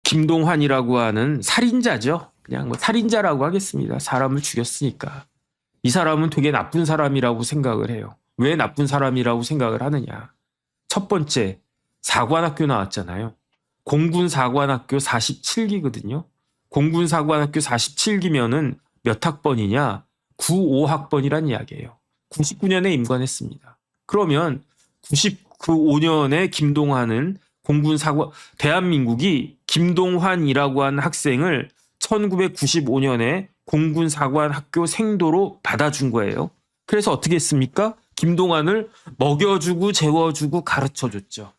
김동환이라고 하는 살인자죠. 그냥 뭐 살인자라고 하겠습니다. 사람을 죽였으니까. 이 사람은 되게 나쁜 사람이라고 생각을 해요. 왜 나쁜 사람이라고 생각을 하느냐. 첫 번째, 사관학교 나왔잖아요. 공군사관학교 47기거든요. 공군사관학교 47기면은 몇 학번이냐? 95학번이란 이야기예요. 99년에 임관했습니다. 그러면 95년에 김동환은 대한민국이 김동환이라고 하는 학생을 1995년에 공군사관학교 생도로 받아준 거예요. 그래서 어떻게 했습니까? 김동환을 먹여주고 재워주고 가르쳐줬죠.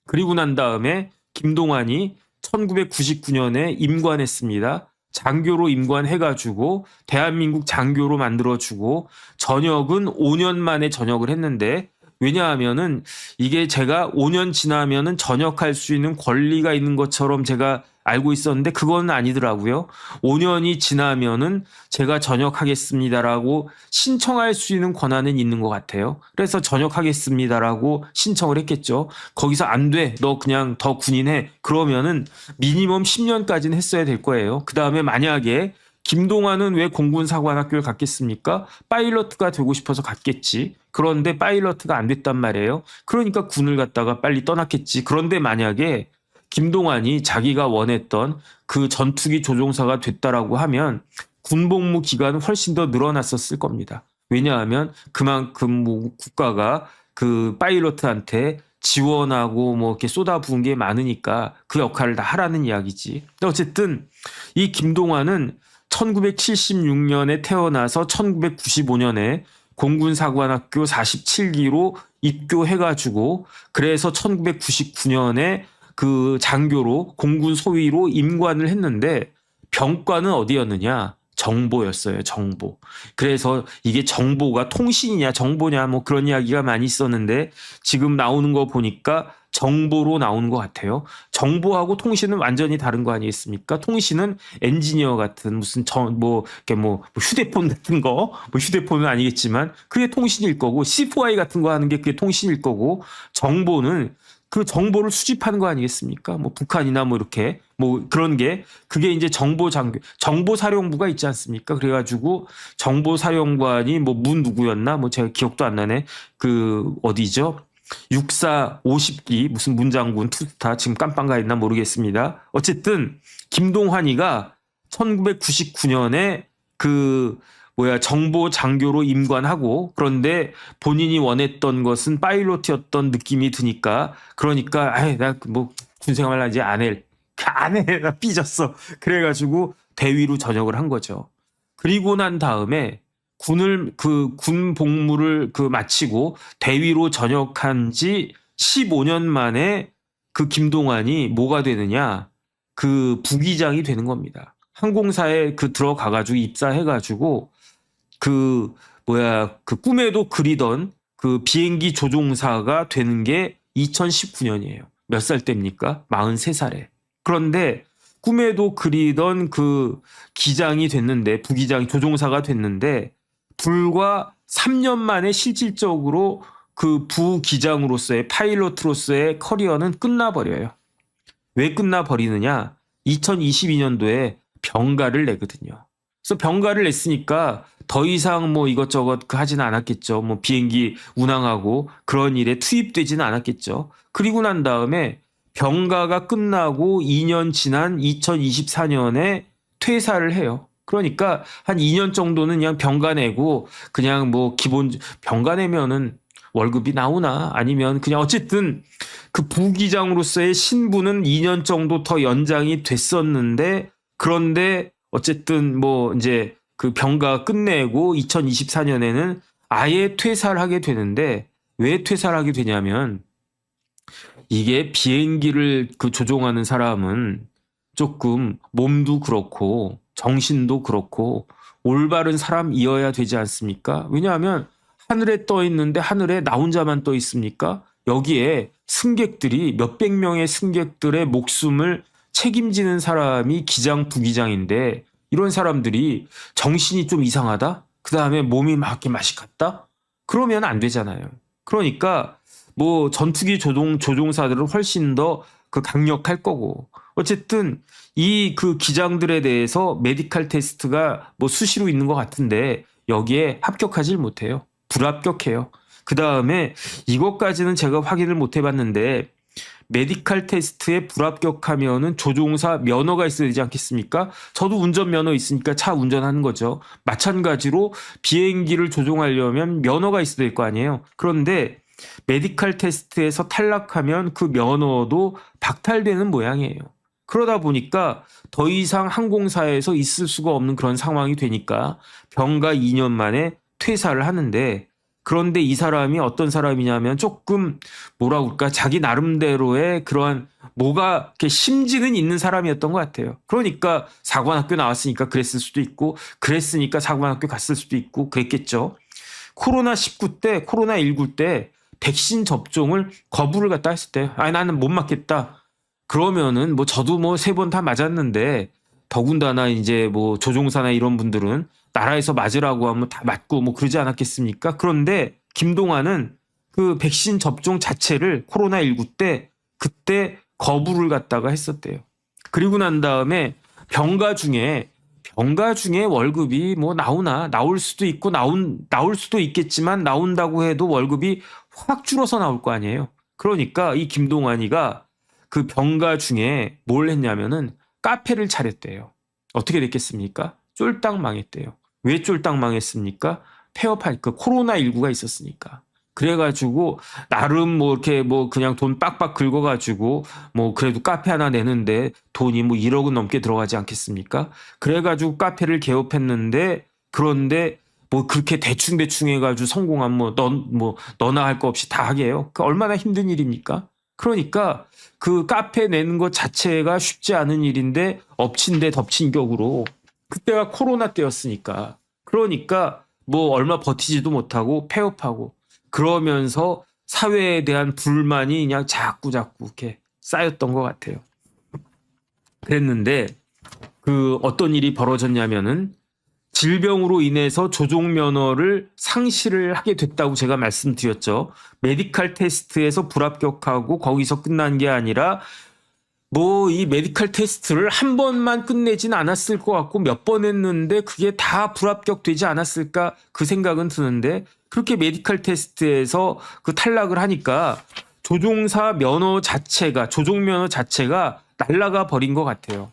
그리고 난 다음에 김동환이 1999년에 임관했습니다. 장교로 임관해가지고 대한민국 장교로 만들어주고 전역은 5년 만에 전역을 했는데, 왜냐하면은 이게 제가 5년 지나면은 전역할 수 있는 권리가 있는 것처럼 제가 알고 있었는데 그건 아니더라고요. 5년이 지나면은 제가 전역하겠습니다라고 신청할 수 있는 권한은 있는 것 같아요. 그래서 전역하겠습니다라고 신청을 했겠죠. 거기서 안 돼, 너 그냥 더 군인해. 그러면은 미니멈 10년까지는 했어야 될 거예요. 그 다음에 만약에 김동환은 왜 공군사관학교를 갔겠습니까? 파일럿가 되고 싶어서 갔겠지. 그런데 파일럿가 안 됐단 말이에요. 그러니까 군을 갔다가 빨리 떠났겠지. 그런데 만약에 김동환이 자기가 원했던 그 전투기 조종사가 됐다라고 하면 군복무 기간은 훨씬 더 늘어났었을 겁니다. 왜냐하면 그만큼 뭐 국가가 그 파일럿한테 지원하고 뭐 이렇게 쏟아부은 게 많으니까 그 역할을 다 하라는 이야기지. 어쨌든 이 김동환은 1976년에 태어나서 1995년에 공군사관학교 47기로 입교해가지고 그래서 1999년에 그 장교로 공군 소위로 임관을 했는데 병과는 어디였느냐? 정보였어요. 정보. 그래서 이게 정보가 통신이냐 정보냐 뭐 그런 이야기가 많이 있었는데 지금 나오는 거 보니까 정보로 나오는 것 같아요. 정보하고 통신은 완전히 다른 거 아니겠습니까? 통신은 엔지니어 같은 무슨 이렇게 뭐 휴대폰 같은 거, 뭐 휴대폰은 아니겠지만 그게 통신일 거고, C4I 같은 거 하는 게 그게 통신일 거고, 정보는 그 정보를 수집하는 거 아니겠습니까? 뭐 북한이나 뭐 이렇게 뭐 그런 게 그게 이제 정보사령부가 있지 않습니까? 그래가지고 정보사령관이 뭐 문 누구였나? 뭐 제가 기억도 안 나네. 그 어디죠? 64 50기 무슨 문장군 투스타 지금 깜빵 가 있나 모르겠습니다. 어쨌든 김동환이가 1999년에 정보 장교로 임관하고, 그런데 본인이 원했던 것은 파일럿이었던 느낌이 드니까, 그러니까 나 뭐 군생활 이제 안 해. 나 삐졌어. 그래가지고 대위로 전역을 한 거죠. 그리고 난 다음에 군 복무를 마치고 대위로 전역한 지 15년 만에 그 김동환이 뭐가 되느냐? 그 부기장이 되는 겁니다. 항공사에 들어가가지고 입사해가지고 꿈에도 그리던 그 비행기 조종사가 되는 게 2019년이에요. 몇 살 때입니까? 43살에. 그런데 꿈에도 그리던 그 기장이 됐는데, 조종사가 됐는데, 불과 3년 만에 실질적으로 그 부기장으로서의 파일럿으로서의 커리어는 끝나버려요. 왜 끝나버리느냐? 2022년도에 병가를 내거든요. 그래서 병가를 냈으니까 더 이상 뭐 이것저것 하지는 않았겠죠. 뭐 비행기 운항하고 그런 일에 투입되지는 않았겠죠. 그리고 난 다음에 병가가 끝나고 2년 지난 2024년에 퇴사를 해요. 그러니까 한 2년 정도는 그냥 병가 내고 그냥 뭐 기본 병가 내면은 월급이 나오나 아니면 그냥 어쨌든 그 부기장으로서의 신분은 2년 정도 더 연장이 됐었는데, 그런데 어쨌든 뭐 이제 그 병가 끝내고 2024년에는 아예 퇴사를 하게 되는데, 왜 퇴사를 하게 되냐면 이게 비행기를 조종하는 사람은 조금 몸도 그렇고 정신도 그렇고 올바른 사람이어야 되지 않습니까? 왜냐하면 하늘에 떠 있는데 하늘에 나 혼자만 떠 있습니까? 여기에 승객들이 몇백 명의 승객들의 목숨을 책임지는 사람이 기장, 부기장인데, 이런 사람들이 정신이 좀 이상하다? 그 다음에 몸이 막 이렇게 맛이 갔다? 그러면 안 되잖아요. 그러니까 뭐 전투기 조종사들은 훨씬 더 그 강력할 거고. 어쨌든 이 그 기장들에 대해서 메디칼 테스트가 뭐 수시로 있는 것 같은데 여기에 합격하지 못해요. 불합격해요. 그 다음에 이것까지는 제가 확인을 못 해봤는데 메디칼 테스트에 불합격하면은 조종사 면허가 있어야 되지 않겠습니까? 저도 운전면허 있으니까 차 운전하는 거죠. 마찬가지로 비행기를 조종하려면 면허가 있어야 될 거 아니에요. 그런데 메디칼 테스트에서 탈락하면 그 면허도 박탈되는 모양이에요. 그러다 보니까 더 이상 항공사에서 있을 수가 없는 그런 상황이 되니까 병가 2년 만에 퇴사를 하는데, 그런데 이 사람이 어떤 사람이냐면 조금 뭐라 그럴까, 자기 나름대로의 그러한 뭐가 이렇게 심지는 있는 사람이었던 것 같아요. 그러니까 사관학교 나왔으니까 그랬을 수도 있고, 그랬으니까 사관학교 갔을 수도 있고 그랬겠죠. 코로나19 때, 코로나19 때 백신 접종을 거부를 갖다 했을 때, 나는 못 맞겠다. 그러면은 뭐 저도 뭐 3번 다 맞았는데, 더군다나 이제 뭐 조종사나 이런 분들은 나라에서 맞으라고 하면 다 맞고 뭐 그러지 않았겠습니까? 그런데 김동완은 그 백신 접종 자체를 코로나19 때 그때 거부를 갖다가 했었대요. 그리고 난 다음에 병가 중에 월급이 뭐 나올 수도 있고 나올 수도 있겠지만, 나온다고 해도 월급이 확 줄어서 나올 거 아니에요. 그러니까 이 김동완이가 그 병가 중에 뭘 했냐면은 카페를 차렸대요. 어떻게 됐겠습니까? 쫄딱 망했대요. 왜 쫄딱 망했습니까? 폐업할 그 코로나19가 있었으니까. 그래가지고 나름 뭐 이렇게 뭐 그냥 돈 빡빡 긁어가지고 뭐 그래도 카페 하나 내는데 돈이 뭐 1억은 넘게 들어가지 않겠습니까? 그래가지고 카페를 개업했는데, 그런데 뭐 그렇게 대충 해가지고 성공하면 너나 할 거 없이 다 하게 해요. 그 얼마나 힘든 일입니까? 그러니까 그 카페 내는 것 자체가 쉽지 않은 일인데 엎친 데 덮친 격으로, 그때가 코로나 때였으니까, 그러니까 뭐 얼마 버티지도 못하고 폐업하고, 그러면서 사회에 대한 불만이 그냥 자꾸 이렇게 쌓였던 것 같아요. 그랬는데 그 어떤 일이 벌어졌냐면은 질병으로 인해서 조종면허를 상실을 하게 됐다고 제가 말씀드렸죠. 메디칼 테스트에서 불합격하고 거기서 끝난 게 아니라 뭐 이 메디칼 테스트를 한 번만 끝내진 않았을 것 같고 몇 번 했는데 그게 다 불합격되지 않았을까, 그 생각은 드는데, 그렇게 메디칼 테스트에서 그 탈락을 하니까 조종사 면허 자체가, 조종면허 자체가 날아가 버린 것 같아요.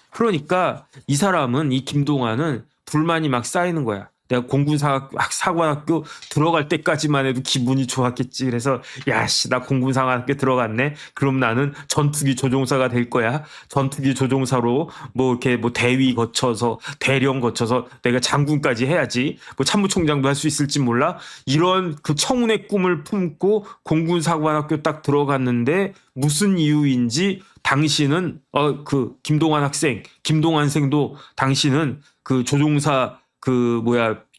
그러니까 이 사람은, 이 김동완은 불만이 막 쌓이는 거야. 내가 공군사관학교 들어갈 때까지만 해도 기분이 좋았겠지. 그래서 야씨, 나 공군사관학교 들어갔네. 그럼 나는 전투기 조종사가 될 거야. 전투기 조종사로 뭐 이렇게 뭐 대위 거쳐서 대령 거쳐서 내가 장군까지 해야지. 뭐 참모총장도 할 수 있을지 몰라. 이런 그 청운의 꿈을 품고 공군사관학교 딱 들어갔는데 무슨 이유인지 당신은 그 김동완생도 당신은 그 조종사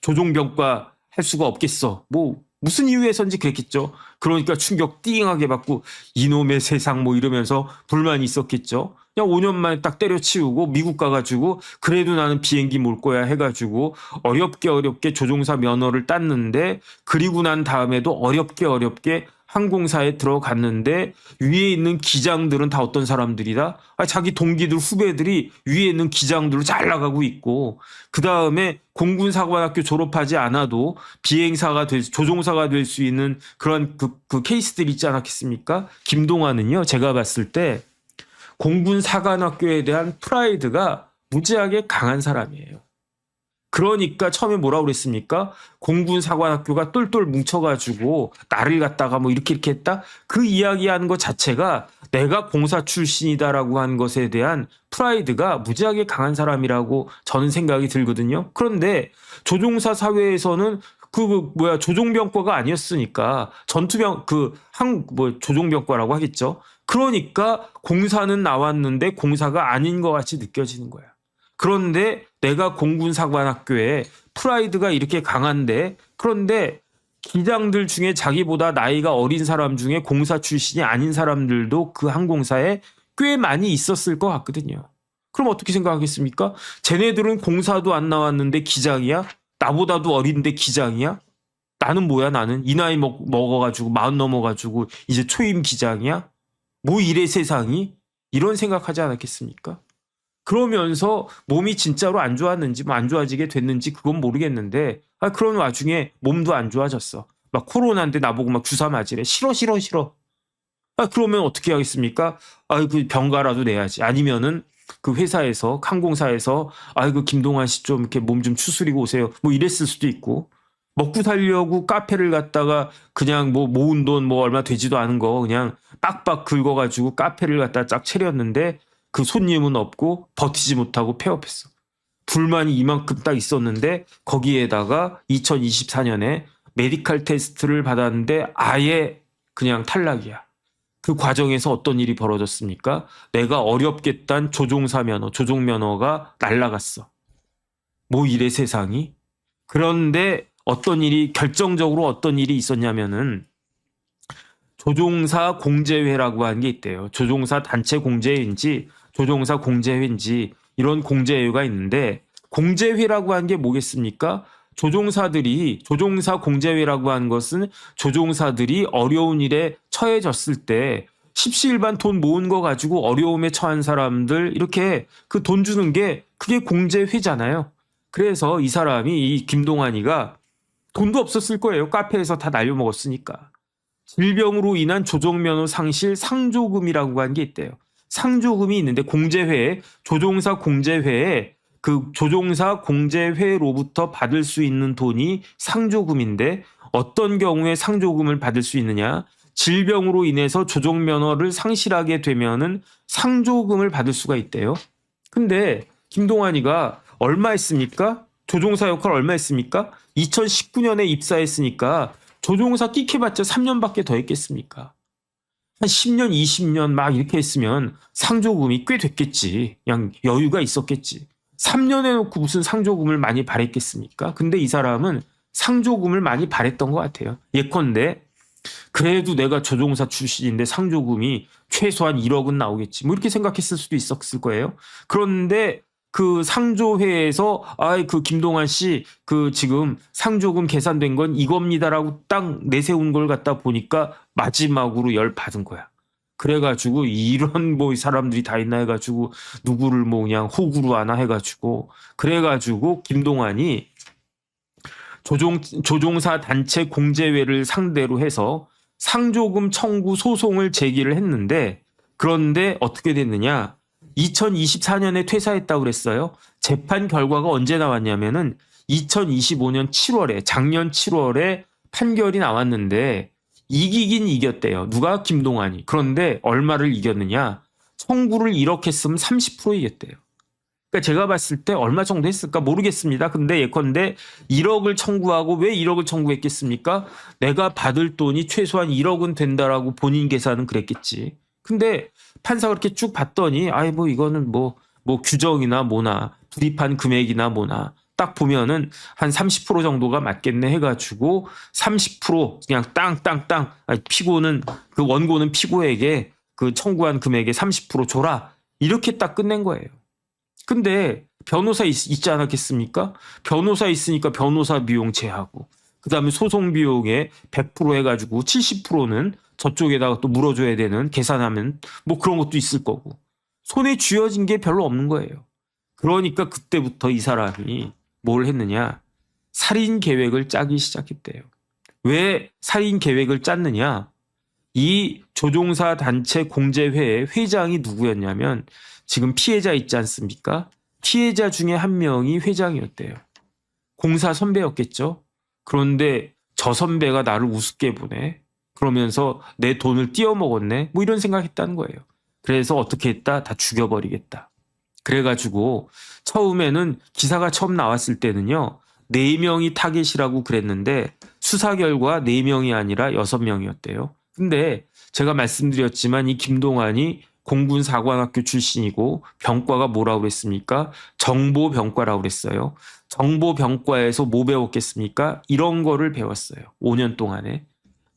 조종병과 할 수가 없겠어. 뭐 무슨 이유에서인지 그랬겠죠. 그러니까 충격 띵하게 받고 이놈의 세상 뭐 이러면서 불만이 있었겠죠. 그냥 5년 만에 딱 때려치우고 미국 가가지고 그래도 나는 비행기 몰 거야 해가지고 어렵게 조종사 면허를 땄는데, 그리고 난 다음에도 어렵게 항공사에 들어갔는데 위에 있는 기장들은 다 어떤 사람들이다? 자기 동기들, 후배들이 위에 있는 기장들로 잘 나가고 있고, 그 다음에 공군사관학교 졸업하지 않아도 조종사가 될 수 있는 그런 그 케이스들 있지 않았겠습니까? 김동완은요, 제가 봤을 때 공군사관학교에 대한 프라이드가 무지하게 강한 사람이에요. 그러니까 처음에 뭐라고 그랬습니까? 공군사관학교가 똘똘 뭉쳐가지고 나를 갖다가 뭐 이렇게 했다? 그 이야기하는 것 자체가 내가 공사 출신이다라고 한 것에 대한 프라이드가 무지하게 강한 사람이라고 저는 생각이 들거든요. 그런데 조종사 사회에서는 조종병과가 아니었으니까 조종병과라고 하겠죠. 그러니까 공사는 나왔는데 공사가 아닌 것 같이 느껴지는 거야. 그런데 내가 공군사관학교에 프라이드가 이렇게 강한데, 그런데 기장들 중에 자기보다 나이가 어린 사람 중에 공사 출신이 아닌 사람들도 그 항공사에 꽤 많이 있었을 것 같거든요. 그럼 어떻게 생각하겠습니까? 쟤네들은 공사도 안 나왔는데 기장이야? 나보다도 어린데 기장이야? 나는 뭐야, 나는? 이 나이 먹어가지고 40 넘어가지고 이제 초임 기장이야? 뭐 이래 세상이? 이런 생각하지 않았겠습니까? 그러면서 몸이 진짜로 안 좋았는지 뭐 안 좋아지게 됐는지 그건 모르겠는데 그런 와중에 몸도 안 좋아졌어. 막 코로나인데 나보고 막 주사 맞으래. 싫어 싫어 싫어. 그러면 어떻게 하겠습니까? 그 병가라도 내야지. 아니면은 그 회사에서 항공사에서 그 김동완 씨 좀 이렇게 몸 좀 추스리고 오세요. 뭐 이랬을 수도 있고 먹고 살려고 카페를 갔다가 그냥 뭐 모은 돈 뭐 얼마 되지도 않은 거 그냥 빡빡 긁어가지고 카페를 갖다 쫙 차렸는데 그 손님은 없고 버티지 못하고 폐업했어. 불만이 이만큼 딱 있었는데 거기에다가 2024년에 메디칼 테스트를 받았는데 아예 그냥 탈락이야. 그 과정에서 어떤 일이 벌어졌습니까? 내가 어렵게 딴 조종사 면허, 조종면허가 날라갔어. 뭐 이래 세상이? 그런데 결정적으로 어떤 일이 있었냐면은 조종사 공제회라고 하는 게 있대요. 조종사 단체 공제회인지 조종사 공제회인지 이런 공제회가 있는데 공제회라고 하는 게 뭐겠습니까? 조종사 공제회라고 하는 것은 조종사들이 어려운 일에 처해졌을 때 십시일반 돈 모은 거 가지고 어려움에 처한 사람들 이렇게 그 돈 주는 게 그게 공제회잖아요. 그래서 이 사람이 이 김동완이가 돈도 없었을 거예요. 카페에서 다 날려먹었으니까. 질병으로 인한 조종면허 상실 상조금이라고 하는 게 있대요. 상조금이 있는데 공제회에 조종사 공제회에 그 조종사 공제회로부터 받을 수 있는 돈이 상조금인데 어떤 경우에 상조금을 받을 수 있느냐? 질병으로 인해서 조종면허를 상실하게 되면은 상조금을 받을 수가 있대요. 근데 김동완이가 얼마 했습니까? 조종사 역할 얼마 했습니까? 2019년에 입사했으니까 조종사 끼켜봤자 3년밖에 더 했겠습니까? 한 10년, 20년 막 이렇게 했으면 상조금이 꽤 됐겠지. 그냥 여유가 있었겠지. 3년 해놓고 무슨 상조금을 많이 바랬겠습니까? 근데 이 사람은 상조금을 많이 바랬던 것 같아요. 예컨대 그래도 내가 조종사 출신인데 상조금이 최소한 1억은 나오겠지. 뭐 이렇게 생각했을 수도 있었을 거예요. 그런데 그 상조회에서 그 김동완 씨 그 지금 상조금 계산된 건 이겁니다라고 딱 내세운 걸 갖다 보니까 마지막으로 열 받은 거야. 그래가지고 이런 뭐 사람들이 다 있나 해가지고 누구를 뭐 그냥 호구로 하나 해가지고 그래가지고 김동완이 조종사 단체 공제회를 상대로 해서 상조금 청구 소송을 제기를 했는데 그런데 어떻게 됐느냐? 2024년에 퇴사했다고 그랬어요. 재판 결과가 언제 나왔냐면은 2025년 7월에 작년 7월에 판결이 나왔는데 이기긴 이겼대요. 누가? 김동완이. 그런데 얼마를 이겼느냐? 청구를 1억 했으면 30% 이겼대요. 그러니까 제가 봤을 때 얼마 정도 했을까 모르겠습니다. 근데 예컨대 1억을 청구하고 왜 1억을 청구했겠습니까? 내가 받을 돈이 최소한 1억은 된다라고 본인 계산은 그랬겠지. 근데 판사가 그렇게 쭉 봤더니 뭐 이거는 뭐 규정이나 뭐나 불입한 금액이나 뭐나 딱 보면은 한 30% 정도가 맞겠네 해가지고 30% 그냥 땅땅땅 피고는 그 원고는 피고에게 그 청구한 금액의 30% 줘라 이렇게 딱 끝낸 거예요. 근데 변호사 있지 않았겠습니까? 변호사 있으니까 변호사 비용 제하고 그다음에 소송 비용에 100% 해가지고 70%는 저쪽에다가 또 물어줘야 되는 계산하면 뭐 그런 것도 있을 거고 손에 쥐어진 게 별로 없는 거예요. 그러니까 그때부터 이 사람이 뭘 했느냐? 살인 계획을 짜기 시작했대요. 왜 살인 계획을 짰느냐? 이 조종사 단체 공제회의 회장이 누구였냐면 지금 피해자 있지 않습니까? 피해자 중에 한 명이 회장이었대요. 공사 선배였겠죠. 그런데 저 선배가 나를 우습게 보네. 그러면서 내 돈을 띄어먹었네. 뭐 이런 생각했다는 거예요. 그래서 어떻게 했다? 다 죽여버리겠다. 그래가지고 처음에는 기사가 처음 나왔을 때는요. 4명이 타겟이라고 그랬는데 수사 결과 4명이 아니라 6명이었대요. 근데 제가 말씀드렸지만 이 김동완이 공군사관학교 출신이고 병과가 뭐라고 그랬습니까? 정보병과라고 그랬어요. 정보병과에서 뭐 배웠겠습니까? 이런 거를 배웠어요. 5년 동안에.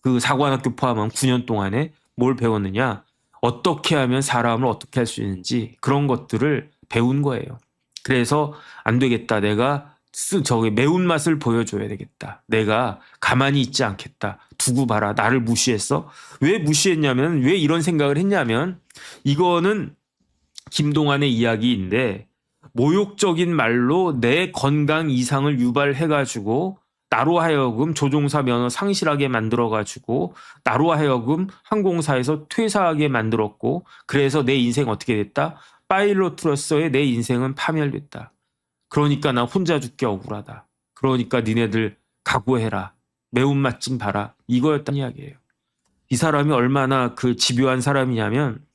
그 사관학교 포함한 9년 동안에 뭘 배웠느냐? 어떻게 하면 사람을 어떻게 할 수 있는지 그런 것들을 배운 거예요. 그래서 안 되겠다. 내가 저기 매운맛을 보여줘야 되겠다. 내가 가만히 있지 않겠다. 두고 봐라. 나를 무시했어? 왜 무시했냐면, 왜 이런 생각을 했냐면, 이거는 김동완의 이야기인데 모욕적인 말로 내 건강 이상을 유발해가지고 나로 하여금 조종사 면허 상실하게 만들어가지고 나로 하여금 항공사에서 퇴사하게 만들었고, 그래서 내 인생 어떻게 됐다? 파일로트로서의 내 인생은 파멸됐다. 그러니까 나 혼자 죽기 억울하다. 그러니까 니네들 각오해라. 매운맛 좀 봐라. 이거였단 이야기예요. 이 사람이 얼마나 그 집요한 사람이냐면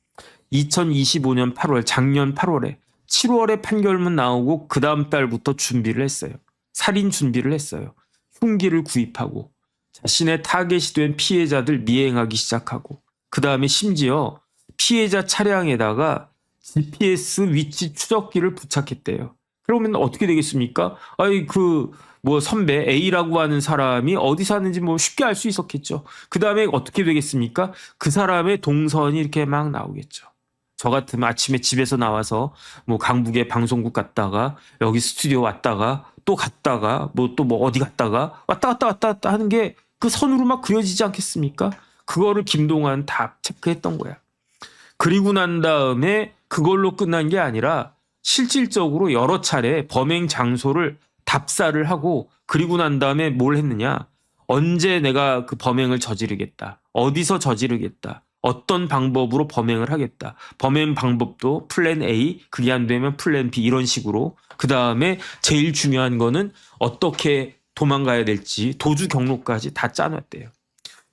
2025년 8월, 작년 8월에 7월에 판결문 나오고 그 다음 달부터 준비를 했어요. 살인 준비를 했어요. 흉기를 구입하고 자신의 타겟이 된 피해자들 미행하기 시작하고, 그 다음에 심지어 피해자 차량에다가 GPS 위치 추적기를 부착했대요. 그러면 어떻게 되겠습니까? 아이 뭐 선배 A라고 하는 사람이 어디 사는지 뭐 쉽게 알 수 있었겠죠. 그 다음에 어떻게 되겠습니까? 그 사람의 동선이 이렇게 막 나오겠죠. 저 같으면 아침에 집에서 나와서 뭐 강북에 방송국 갔다가 여기 스튜디오 왔다가 또 갔다가 뭐 어디 갔다가 왔다 갔다 하는 게 그 선으로 막 그려지지 않겠습니까? 그거를 김동완 다 체크했던 거야. 그리고 난 다음에 그걸로 끝난 게 아니라 실질적으로 여러 차례 범행 장소를 답사를 하고, 그리고 난 다음에 뭘 했느냐? 언제 내가 그 범행을 저지르겠다. 어디서 저지르겠다. 어떤 방법으로 범행을 하겠다. 범행 방법도 플랜 A, 그게 안 되면 플랜 B, 이런 식으로. 그 다음에 제일 중요한 거는 어떻게 도망가야 될지 도주 경로까지 다 짜놨대요.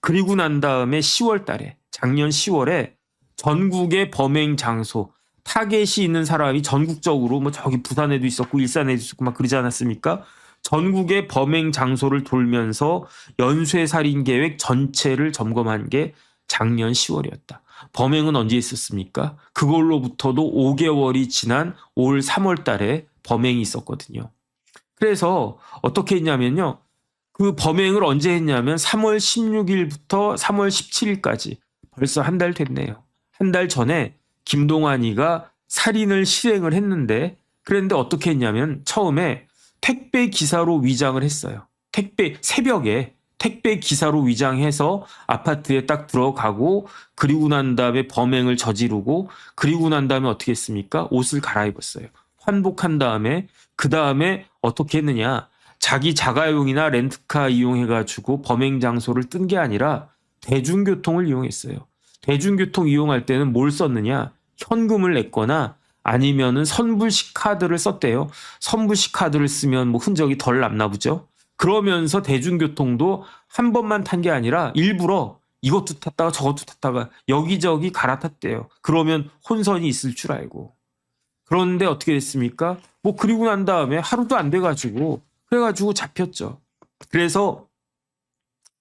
그리고 난 다음에 10월 달에, 작년 10월에 전국의 범행 장소, 타겟이 있는 사람이 전국적으로 뭐 저기 부산에도 있었고 일산에도 있었고 막 그러지 않았습니까? 전국의 범행 장소를 돌면서 연쇄살인 계획 전체를 점검한 게 작년 10월이었다. 범행은 언제 있었습니까? 그걸로부터도 5개월이 지난 올 3월 달에 범행이 있었거든요. 그래서 어떻게 했냐면요. 그 범행을 언제 했냐면 3월 16일부터 3월 17일까지 벌써 한 달 됐네요. 한 달 전에 김동완이가 살인을 실행을 했는데, 그런데 어떻게 했냐면 처음에 택배 기사로 위장을 했어요. 새벽에 택배 기사로 위장해서 아파트에 딱 들어가고, 그리고 난 다음에 범행을 저지르고, 그리고 난 다음에 어떻게 했습니까? 옷을 갈아입었어요. 환복한 다음에, 그 다음에 어떻게 했느냐? 자기 자가용이나 렌트카 이용해가지고 범행 장소를 뜬 게 아니라 대중교통을 이용했어요. 대중교통 이용할 때는 뭘 썼느냐? 현금을 냈거나 아니면은 선불식 카드를 썼대요. 선불식 카드를 쓰면 뭐 흔적이 덜 남나 보죠. 그러면서 대중교통도 한 번만 탄 게 아니라 일부러 이것도 탔다가 저것도 탔다가 여기저기 갈아탔대요. 그러면 혼선이 있을 줄 알고. 그런데 어떻게 됐습니까? 뭐 그리고 난 다음에 하루도 안 돼가지고 그래가지고 잡혔죠. 그래서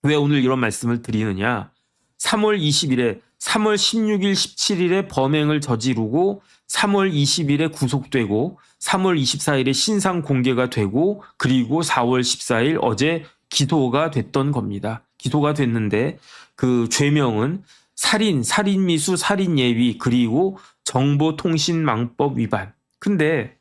왜 오늘 이런 말씀을 드리느냐? 3월 20일에 3월 16일 17일에 범행을 저지르고 3월 20일에 구속되고 3월 24일에 신상 공개가 되고, 그리고 4월 14일 어제 기소가 됐던 겁니다. 기소가 됐는데 그 죄명은 살인미수, 살인예비, 그리고 정보통신망법 위반. 근데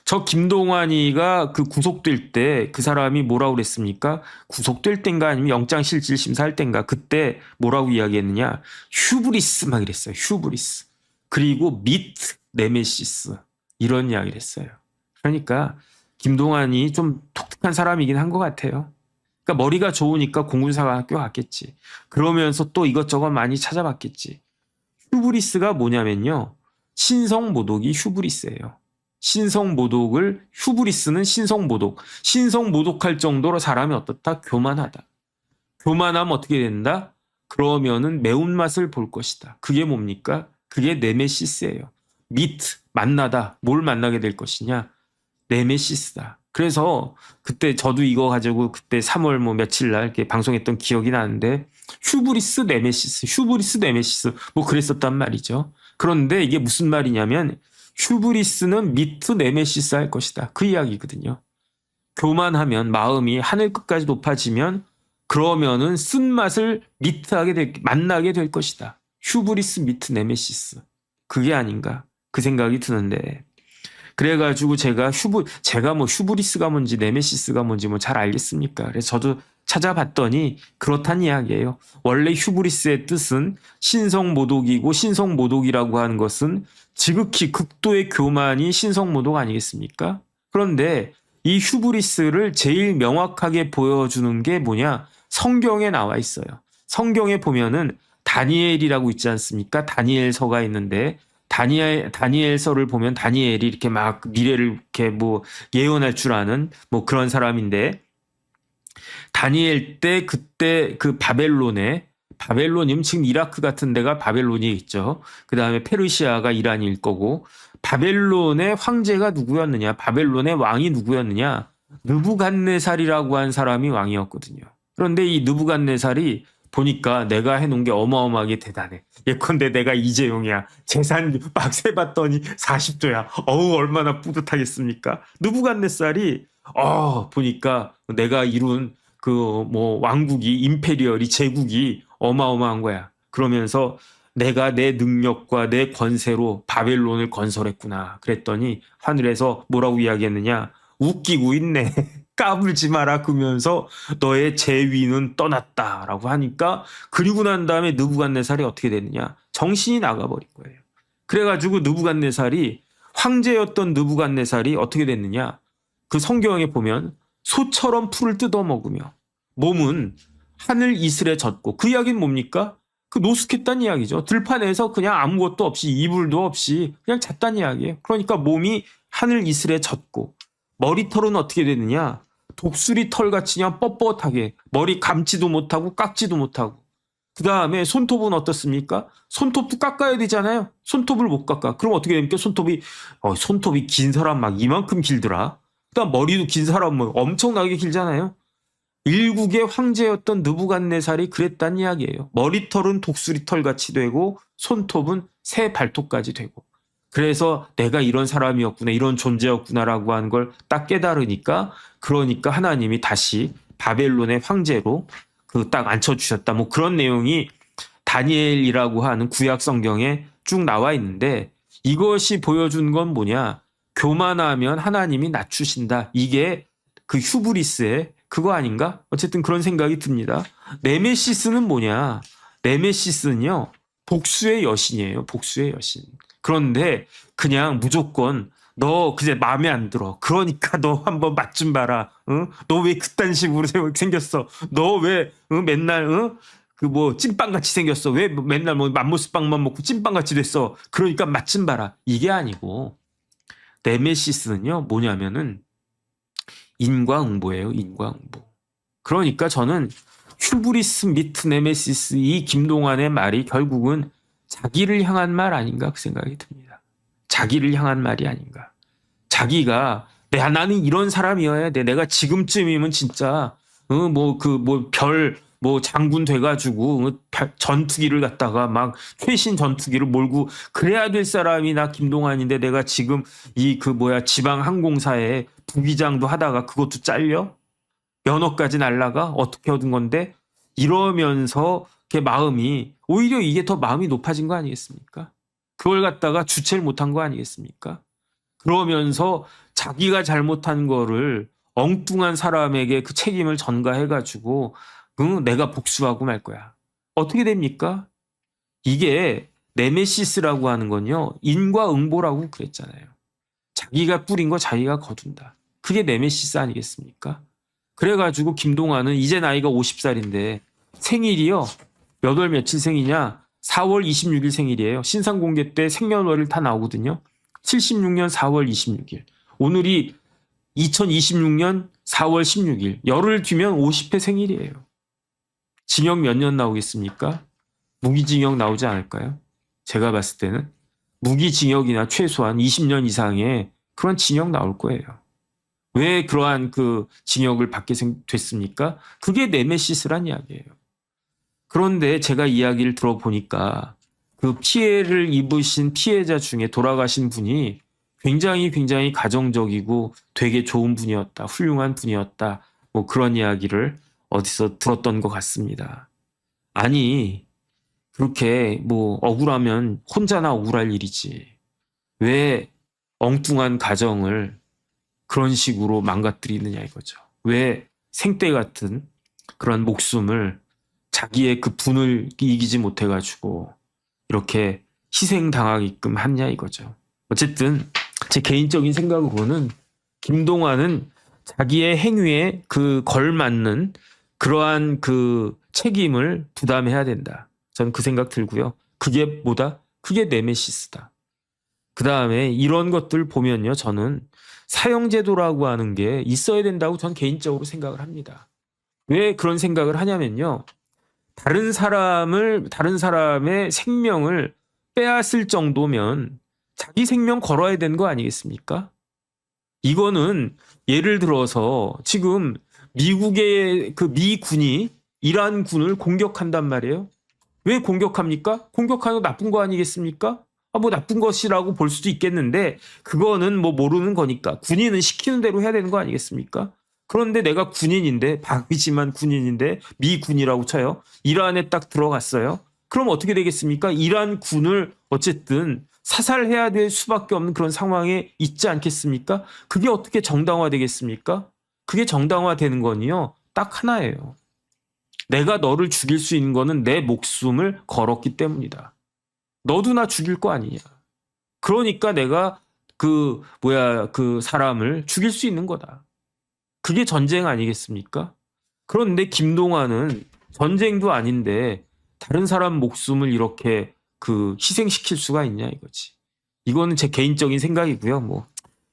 저 김동완이가 그 구속될 때 그 사람이 뭐라고 그랬습니까? 구속될 땐가 아니면 영장실질심사할 땐가 그때 뭐라고 이야기했느냐? 휴브리스 막 이랬어요. 휴브리스. 그리고 미트 네메시스 이런 이야기를 했어요. 그러니까 김동완이 좀 독특한 사람이긴 한 것 같아요. 그러니까 머리가 좋으니까 공군사관학교 갔겠지. 그러면서 또 이것저것 많이 찾아봤겠지. 휴브리스가 뭐냐면요. 신성모독이 휴브리스예요. 신성모독을, 휴브리스는 신성모독. 신성모독할 정도로 사람이 어떻다? 교만하다. 교만하면 어떻게 된다? 그러면은 매운맛을 볼 것이다. 그게 뭡니까? 그게 네메시스예요. 미트, 만나다. 뭘 만나게 될 것이냐? 네메시스다. 그래서 그때 저도 이거 가지고 그때 3월 뭐 며칠 날 이렇게 방송했던 기억이 나는데, 휴브리스 네메시스 뭐 그랬었단 말이죠. 그런데 이게 무슨 말이냐면 휴브리스는 미트 네메시스 할 것이다. 그 이야기거든요. 교만하면 마음이 하늘 끝까지 높아지면 그러면은 쓴맛을 만나게 될 것이다. 휴브리스 미트 네메시스. 그게 아닌가 그 생각이 드는데, 그래가지고 제가 뭐 휴브리스가 뭔지 네메시스가 뭔지 뭐 잘 알겠습니까? 그래서 저도 찾아봤더니 그렇단 이야기예요. 원래 휴브리스의 뜻은 신성모독이고, 신성모독이라고 하는 것은 지극히 극도의 교만이 신성모독 아니겠습니까? 그런데 이 휴브리스를 제일 명확하게 보여주는 게 뭐냐? 성경에 나와 있어요. 성경에 보면은 다니엘이라고 있지 않습니까? 다니엘서가 있는데 다니엘서를 보면 다니엘이 이렇게 막 미래를 이렇게 뭐 예언할 줄 아는 뭐 그런 사람인데, 다니엘 때 그때 그 바벨론이면 지금 이라크 같은 데가 바벨론이 있죠. 그 다음에 페르시아가 이란일 거고, 바벨론의 황제가 누구였느냐? 바벨론의 왕이 누구였느냐? 느부갓네살이라고 한 사람이 왕이었거든요. 그런데 이 느부갓네살이 보니까 내가 해놓은 게 어마어마하게 대단해. 예컨대 내가 이재용이야. 재산 막 세봤더니 40조야. 어우, 얼마나 뿌듯하겠습니까? 느부갓네살이 보니까 내가 이룬 그 뭐 왕국이, 임페리얼이, 제국이 어마어마한 거야. 그러면서 내가 내 능력과 내 권세로 바벨론을 건설했구나. 그랬더니 하늘에서 뭐라고 이야기했느냐? 웃기고 있네. 까불지 마라. 그러면서 너의 재위는 떠났다라고 하니까, 그리고 난 다음에 느부갓네살이 어떻게 됐느냐? 정신이 나가버린 거예요. 그래가지고 느부갓네살이, 황제였던 느부갓네살이 어떻게 됐느냐? 그 성경에 보면 소처럼 풀을 뜯어먹으며 몸은 하늘 이슬에 젖고, 그 이야기는 뭡니까? 그 노숙했다는 이야기죠. 들판에서 그냥 아무것도 없이, 이불도 없이 그냥 잤다는 이야기예요. 그러니까 몸이 하늘 이슬에 젖고, 머리털은 어떻게 됐느냐? 독수리 털같이 그냥 뻣뻣하게 머리 감지도 못하고 깎지도 못하고. 그 다음에 손톱은 어떻습니까? 손톱도 깎아야 되잖아요. 손톱을 못 깎아. 그럼 어떻게 됩니까? 손톱이 긴 사람 막 이만큼 길더라. 그다음 머리도 긴 사람 뭐 엄청나게 길잖아요. 일국의 황제였던 느부갓네살이 그랬단 이야기예요. 머리털은 독수리털 같이 되고 손톱은 새 발톱까지 되고. 그래서 내가 이런 사람이었구나, 이런 존재였구나라고 하는 걸 딱 깨달으니까, 그러니까 하나님이 다시 바벨론의 황제로 그 딱 앉혀주셨다. 뭐 그런 내용이 다니엘이라고 하는 구약 성경에 쭉 나와 있는데, 이것이 보여준 건 뭐냐? 교만하면 하나님이 낮추신다. 이게 그 휴브리스의 그거 아닌가? 어쨌든 그런 생각이 듭니다. 네메시스는 뭐냐? 네메시스는요, 복수의 여신이에요. 복수의 여신. 그런데 그냥 무조건 너 그제 마음에 안 들어. 그러니까 너 한번 맛 좀 봐라. 응? 너 왜 그딴 식으로 생겼어? 너 왜 맨날 그 뭐 찐빵같이 생겼어? 왜 맨날 뭐 맘모스빵만 먹고 찐빵같이 됐어? 그러니까 맛 좀 봐라. 이게 아니고, 네메시스는요 뭐냐면은 인과응보예요. 인과응보. 그러니까 저는 휴브리스 미트 네메시스, 이 김동완의 말이 결국은 자기를 향한 말 아닌가 그 생각이 듭니다. 자기를 향한 말이 아닌가. 자기가 나는 이런 사람이어야 돼. 내가 지금쯤이면 진짜 장군 돼가지고 전투기를 갖다가 막 최신 전투기를 몰고 그래야 될 사람이 나 김동완인데, 내가 지금 지방 항공사에 부기장도 하다가 그것도 잘려? 면허까지 날라가? 어떻게 얻은 건데? 이러면서 마음이, 오히려 이게 더 마음이 높아진 거 아니겠습니까? 그걸 갖다가 주체를 못한 거 아니겠습니까? 그러면서 자기가 잘못한 거를 엉뚱한 사람에게 그 책임을 전가해가지고 내가 복수하고 말 거야. 어떻게 됩니까? 이게 네메시스라고 하는 건요, 인과응보라고 그랬잖아요. 자기가 뿌린 거 자기가 거둔다. 그게 네메시스 아니겠습니까? 그래가지고 김동완은 이제 나이가 50살인데 생일이요, 몇 월 며칠 생이냐? 4월 26일 생일이에요. 신상공개 때 생년월일 다 나오거든요. 76년 4월 26일. 오늘이 2026년 4월 16일. 열흘 뒤면 50회 생일이에요. 징역 몇 년 나오겠습니까? 무기징역 나오지 않을까요? 제가 봤을 때는 무기징역이나 최소한 20년 이상의 그런 징역 나올 거예요. 왜 그러한 그 징역을 받게 됐습니까? 그게 네메시스란 이야기예요. 그런데 제가 이야기를 들어보니까 그 피해를 입으신 피해자 중에 돌아가신 분이 굉장히 가정적이고 되게 좋은 분이었다, 훌륭한 분이었다, 뭐 그런 이야기를 어디서 들었던 것 같습니다. 아니, 그렇게 뭐 억울하면 혼자나 억울할 일이지, 왜 엉뚱한 가정을 그런 식으로 망가뜨리느냐 이거죠. 왜 생떼 같은 그런 목숨을 자기의 그 분을 이기지 못해가지고 이렇게 희생당하게끔 하냐 이거죠. 어쨌든 제 개인적인 생각으로는 김동완은 자기의 행위에 그 걸맞는 그러한 그 책임을 부담해야 된다. 저는 그 생각 들고요. 그게 뭐다? 그게 네메시스다. 그 다음에 이런 것들 보면요. 저는 사형제도라고 하는 게 있어야 된다고 전 개인적으로 생각을 합니다. 왜 그런 생각을 하냐면요. 다른 사람의 생명을 빼앗을 정도면 자기 생명 걸어야 되는 거 아니겠습니까? 이거는 예를 들어서 지금 미국의 그 미군이 이란 군을 공격한단 말이에요. 왜 공격합니까? 공격하는 거 나쁜 거 아니겠습니까? 뭐 나쁜 것이라고 볼 수도 있겠는데 그거는 뭐 모르는 거니까 군인은 시키는 대로 해야 되는 거 아니겠습니까? 그런데 내가 군인인데 박이지만 군인인데 미군이라고 쳐요. 이란에 딱 들어갔어요. 그럼 어떻게 되겠습니까? 이란 군을 어쨌든 사살해야 될 수밖에 없는 그런 상황에 있지 않겠습니까? 그게 어떻게 정당화되겠습니까? 그게 정당화되는 건요. 딱 하나예요. 내가 너를 죽일 수 있는 거는 내 목숨을 걸었기 때문이다. 너도 나 죽일 거 아니냐. 그러니까 내가 그 사람을 죽일 수 있는 거다. 그게 전쟁 아니겠습니까? 그런데 김동완은 전쟁도 아닌데 다른 사람 목숨을 이렇게 그 희생시킬 수가 있냐 이거지. 이거는 제 개인적인 생각이고요. 뭐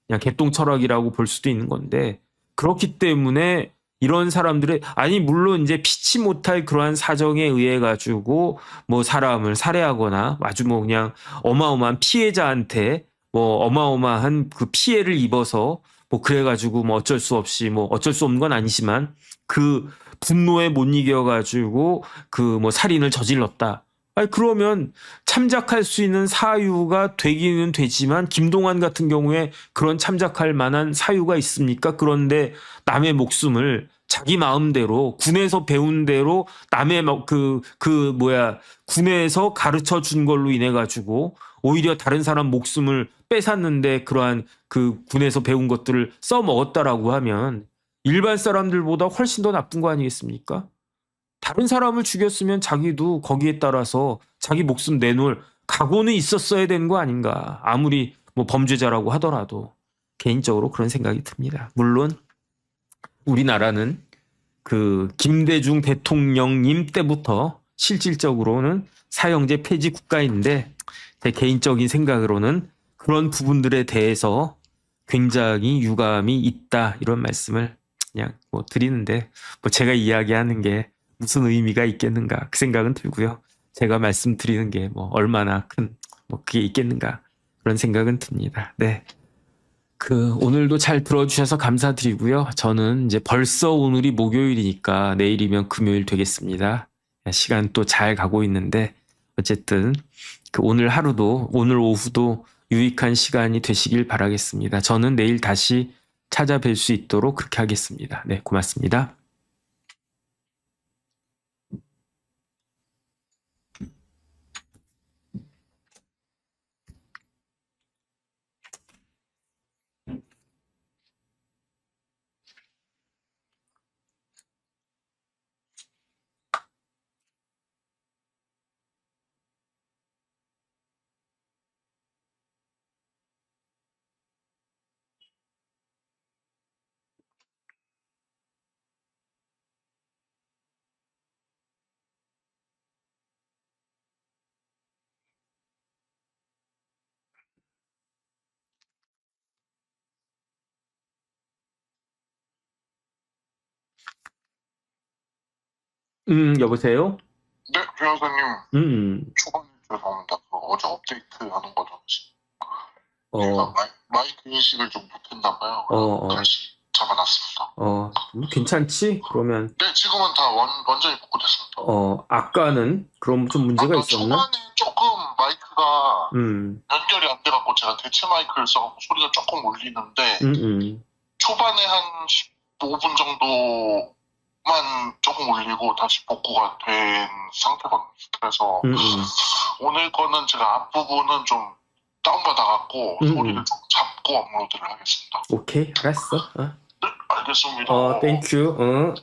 그냥 개똥 철학이라고 볼 수도 있는 건데 그렇기 때문에 이런 사람들의 아니 물론 이제 피치 못할 그러한 사정에 의해 가지고 뭐 사람을 살해하거나 아주 뭐 그냥 어마어마한 피해자한테 뭐 어마어마한 그 피해를 입어서 뭐 그래가지고 뭐 어쩔 수 없이 뭐 어쩔 수 없는 건 아니지만 그 분노에 못 이겨가지고 그 뭐 살인을 저질렀다. 아니 그러면 참작할 수 있는 사유가 되기는 되지만 김동완 같은 경우에 그런 참작할 만한 사유가 있습니까? 그런데 남의 목숨을 자기 마음대로 군에서 배운 대로 남의 군에서 가르쳐 준 걸로 인해 가지고 오히려 다른 사람 목숨을 뺏었는데 그러한 그 군에서 배운 것들을 써먹었다라고 하면 일반 사람들보다 훨씬 더 나쁜 거 아니겠습니까? 다른 사람을 죽였으면 자기도 거기에 따라서 자기 목숨 내놓을 각오는 있었어야 되는 거 아닌가. 아무리 뭐 범죄자라고 하더라도 개인적으로 그런 생각이 듭니다. 물론 우리나라는 그 김대중 대통령님 때부터 실질적으로는 사형제 폐지 국가인데 제 개인적인 생각으로는 그런 부분들에 대해서 굉장히 유감이 있다 이런 말씀을 그냥 뭐 드리는데 뭐 제가 이야기하는 게 무슨 의미가 있겠는가 그 생각은 들고요. 제가 말씀드리는 게 뭐 얼마나 큰 뭐 그게 있겠는가 그런 생각은 듭니다. 네. 그 오늘도 잘 들어주셔서 감사드리고요. 저는 이제 벌써 오늘이 목요일이니까 내일이면 금요일 되겠습니다. 시간 또 잘 가고 있는데 어쨌든 그 오늘 하루도 오늘 오후도 유익한 시간이 되시길 바라겠습니다. 저는 내일 다시 찾아뵐 수 있도록 그렇게 하겠습니다. 네, 고맙습니다. 여보세요? 네, 변호사님. 초반에 죄송합니다. 어제 업데이트 하는 거죠. 제가 마이크 인식을 좀 못했나봐요. 다시 잡아놨습니다. 괜찮지? 그러면. 네, 지금은 다 완전히 복구됐습니다. 아까는 그럼 좀 문제가 있었나? 초반에 조금 마이크가 연결이 안 돼갖고 제가 대체 마이크를 써갖고 소리가 조금 울리는데 초반에 한 15분 정도 만 조금 울리고 다시 복구가 된 상태거든요. 그래서 오늘 거는 제가 앞부분은 좀 다운받아갖고 소리를 좀 잡고 업로드를 하겠습니다. 오케이, 알았어. 네, 알겠습니다. 땡큐.